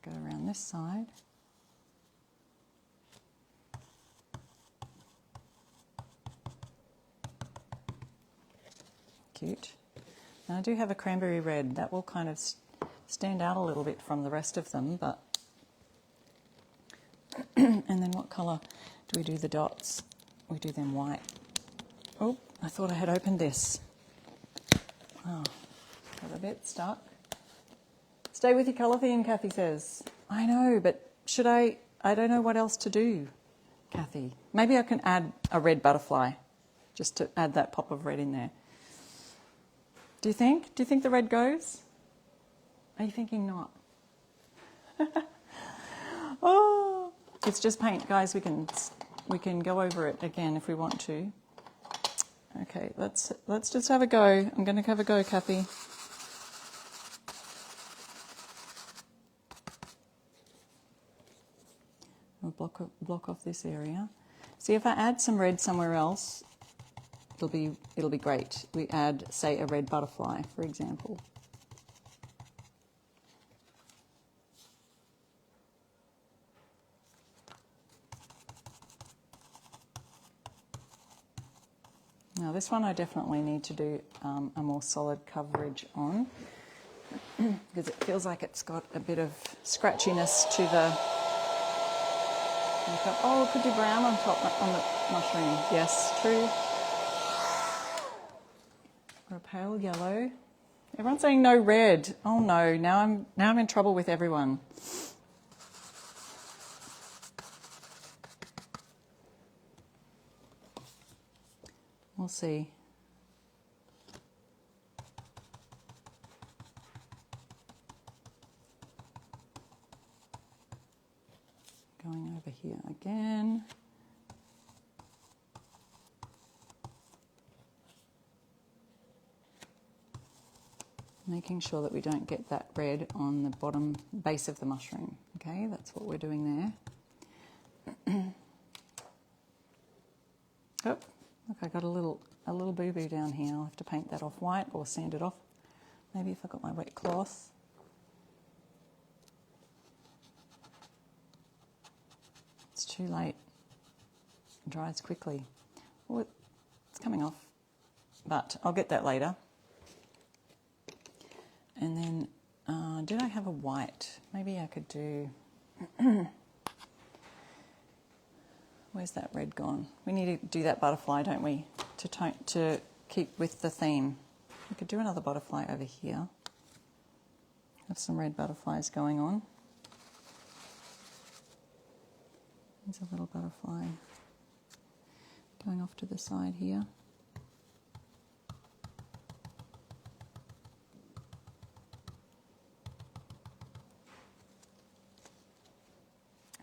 Go around this side. Cute. And I do have a cranberry red. That will kind of stand out a little bit from the rest of them, but... And then what colour do we do the dots? We do them white. Oh, I thought I had opened this. Oh, got a bit stuck. Stay with your colour theme, Kathy says. I know, but should I don't know what else to do, Kathy. Maybe I can add a red butterfly, just to add that pop of red in there. Do you think? Do you think the red goes? Are you thinking not? Oh, it's just paint, guys. We can go over it again if we want to. Okay, let's just have a go. I'm going to have a go, Kathy. I'll block off this area. See, if I add some red somewhere else, it'll be great. We add, say, a red butterfly, for example. Now this one I definitely need to do a more solid coverage on because it feels like it's got a bit of scratchiness to the... Oh, could you brown on top on the mushroom? Yes, true. Or a pale yellow. Everyone's saying no red. Oh no, now I'm in trouble with everyone. We'll see. Going over here again. Making sure that we don't get that red on the bottom base of the mushroom. Okay, that's what we're doing there. Oh, look, I got a little boo-boo down here. I'll have to paint that off white or sand it off. Maybe if I got my wet cloth. It's too late. It dries quickly. Oh, it's coming off. but I'll get that later. And then, did I have a white? Maybe I could do, where's that red gone? We need to do that butterfly, don't we, to keep with the theme. We could do another butterfly over here. Have some red butterflies going on. There's a little butterfly going off to the side here.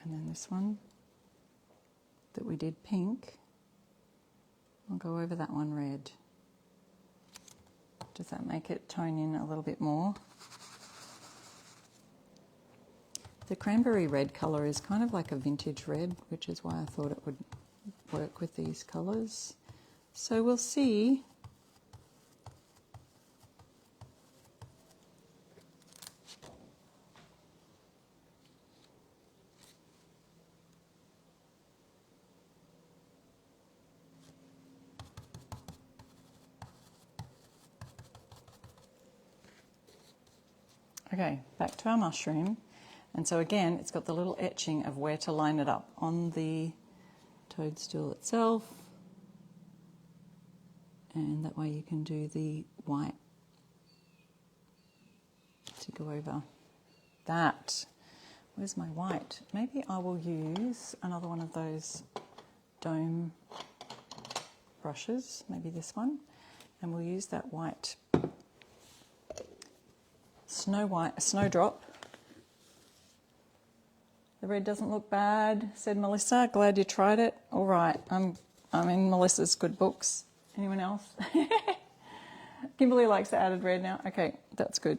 And then this one that we did pink, I'll go over that one red. Does that make it tone in a little bit more? The cranberry red colour is kind of like a vintage red, which is why I thought it would work with these colours. So we'll see. Okay, back to our mushroom. And so again, it's got the little etching of where to line it up on the toadstool itself. And that way you can do the white to go over that. Where's my white? Maybe I will use another one of those dome brushes, maybe this one. And we'll use that white, snowdrop. The red doesn't look bad, said Melissa. Glad you tried it. All right, I'm in Melissa's good books. Anyone else? Kimberly likes the added red now. Okay, that's good.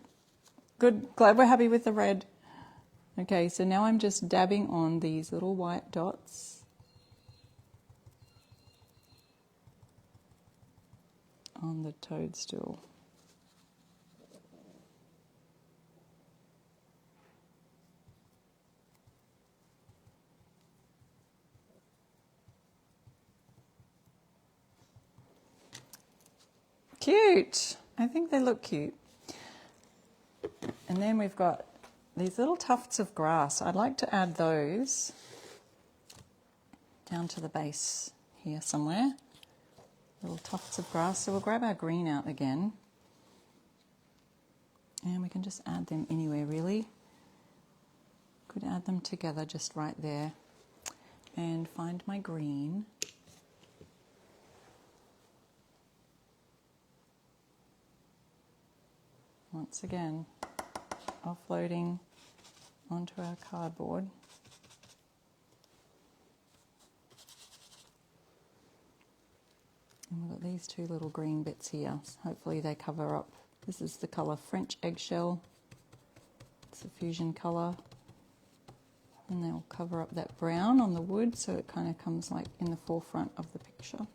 Good, glad we're happy with the red. Okay, so now I'm just dabbing on these little white dots. On the toadstool. Cute. I think they look cute. And then we've got these little tufts of grass. I'd like to add those down to the base here somewhere. Little tufts of grass. So we'll grab our green out again. And we can just add them anywhere really. Could add them together just right there. And find my green. Once again, offloading onto our cardboard. And we've got these two little green bits here. Hopefully they cover up. This is the colour French Eggshell. It's a fusion colour. And they'll cover up that brown on the wood so it kind of comes like in the forefront of the picture.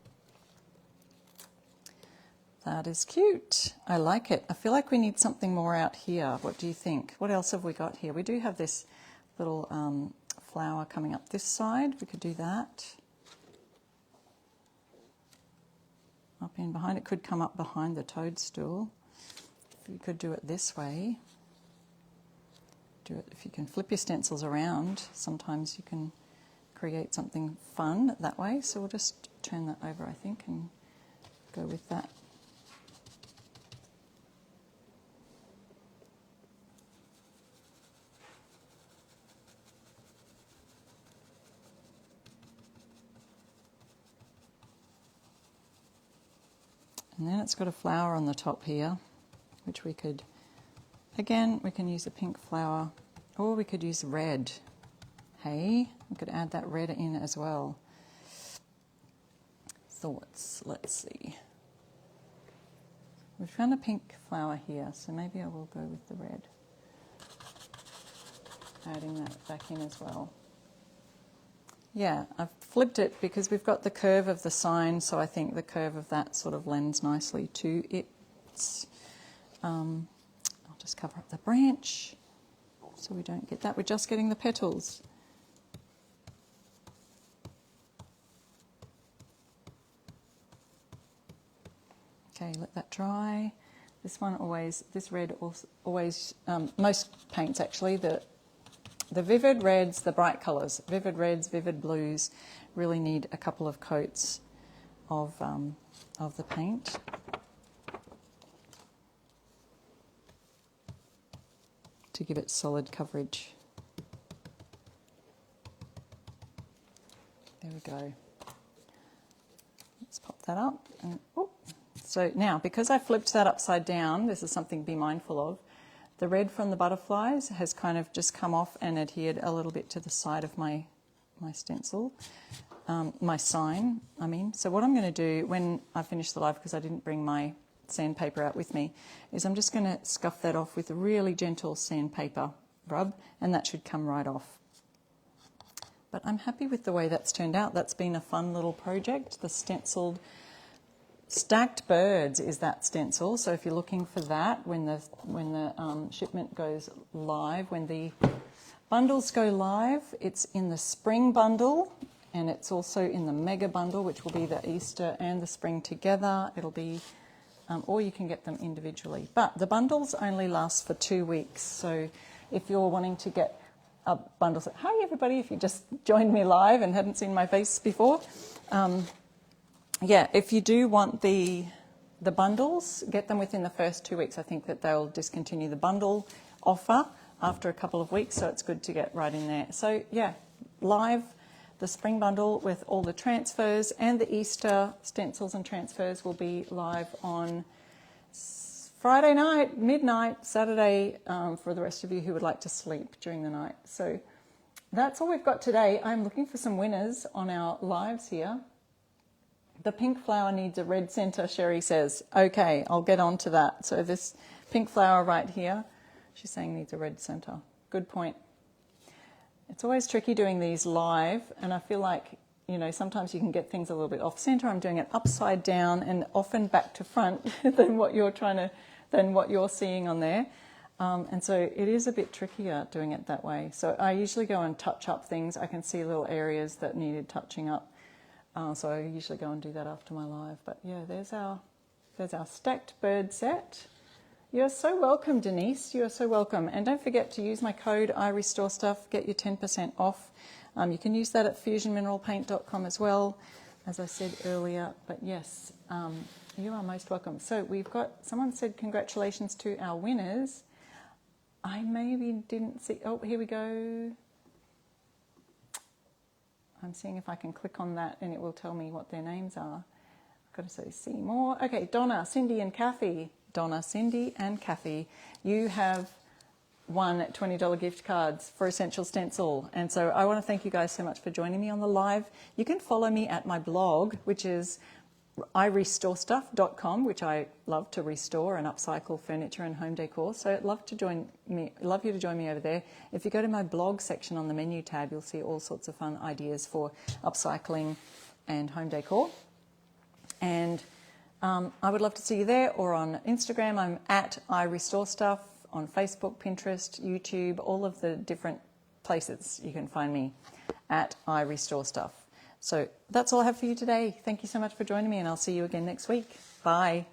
That is cute. I like it. I feel like we need something more out here. What do you think? What else have we got here? We do have this little flower coming up this side. We could do that. Up in behind. It could come up behind the toadstool. You could do it this way. Do it if you can flip your stencils around. Sometimes you can create something fun that way. So we'll just turn that over, I think, and go with that. And then it's got a flower on the top here, which we could, again, we can use a pink flower, or we could use red. Hey, we could add that red in as well. Thoughts, let's see. We found a pink flower here, so maybe I will go with the red. Adding that back in as well. Yeah, I've flipped it because we've got the curve of the sign, so I think the curve of that sort of lends nicely to it. I'll just cover up the branch so we don't get that. We're just getting the petals. Okay, let that dry. This one always, this red always, most paints actually, the vivid reds, the bright colours, vivid reds, vivid blues, really need a couple of coats of the paint. To give it solid coverage. There we go. Let's pop that up. And, oh. So now, because I flipped that upside down, this is something to be mindful of. The red from the butterflies has kind of just come off and adhered a little bit to the side of my stencil, my sign, I mean. So what I'm going to do when I finish the live, because I didn't bring my sandpaper out with me, is I'm just going to scuff that off with a really gentle sandpaper rub, and that should come right off. But I'm happy with the way that's turned out. That's been a fun little project. The stenciled Stacked Birds is that stencil. So if you're looking for that when the shipment goes live, when the bundles go live, it's in the Spring Bundle, and it's also in the Mega Bundle, which will be the Easter and the Spring together. It'll be, or you can get them individually. But the bundles only last for 2 weeks. So if you're wanting to get a bundle, hi everybody, if you just joined me live and hadn't seen my face before. Yeah, if you do want the bundles, get them within the first 2 weeks. I think that they'll discontinue the bundle offer after a couple of weeks, so it's good to get right in there. So yeah, live, the Spring Bundle with all the transfers, and the Easter stencils and transfers will be live on Friday night, midnight, Saturday, for the rest of you who would like to sleep during the night. So that's all we've got today. I'm looking for some winners on our lives here. The pink flower needs a red centre, Sherry says. Okay, I'll get on to that. So this pink flower right here, she's saying needs a red centre. Good point. It's always tricky doing these live, and I feel like, you know, sometimes you can get things a little bit off centre. I'm doing it upside down and often back to front than what you're seeing on there. And so it is a bit trickier doing it that way. So I usually go and touch up things. I can see little areas that needed touching up. So I usually go and do that after my live. But yeah, there's our Stacked Bird set. You're so welcome, Denise. You're so welcome. And don't forget to use my code IRestoreStuff, get you 10% off. You can use that at fusionmineralpaint.com as well, as I said earlier. But yes, you are most welcome. So we've got, someone said congratulations to our winners. I maybe didn't see, oh, here we go. I'm seeing if I can click on that and it will tell me what their names are. I've got to say see more. Okay, Donna, Cindy and Kathy. Donna, Cindy and Kathy, you have won $20 gift cards for Essential Stencil. And so I want to thank you guys so much for joining me on the live. You can follow me at my blog, which is irestorestuff.com, which I love to restore and upcycle furniture and home decor. So I'd love you to join me over there. If you go to my blog section on the menu tab, you'll see all sorts of fun ideas for upcycling and home decor. And I would love to see you there, or on Instagram. I'm at iRestoreStuff, on Facebook, Pinterest, YouTube, all of the different places you can find me at iRestoreStuff. So that's all I have for you today. Thank you so much for joining me, and I'll see you again next week. Bye.